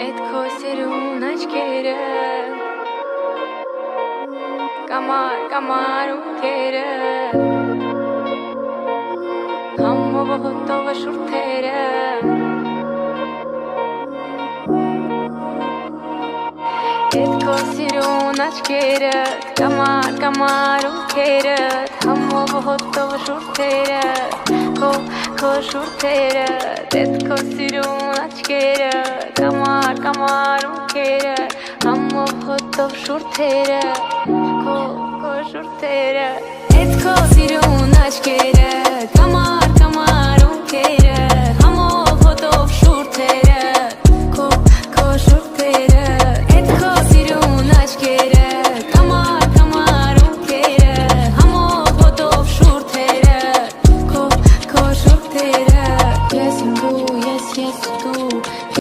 Էդ քո սիրուն աչքերը Կամար ունքերը Համով հոտով շուրթերը Էդ քո սիրուն աչքերը Կամար ունքերը Համով հոտով շուրթերը Քո շուրթերը Էդ քո սիրուն աչքերը Կամար ունքերը Համով հոտով շուրթերը Քո շուրթերը Էդ քո սիրուն աչքերը Կամար ունքերը Համով հոտով շուրթերը Քո շուրթերը Էդ քո սիրուն աչքերը Կամար ունքերը Համով հոտով շուրթերը Քո շուրթերը Ես իմ դու, ես դու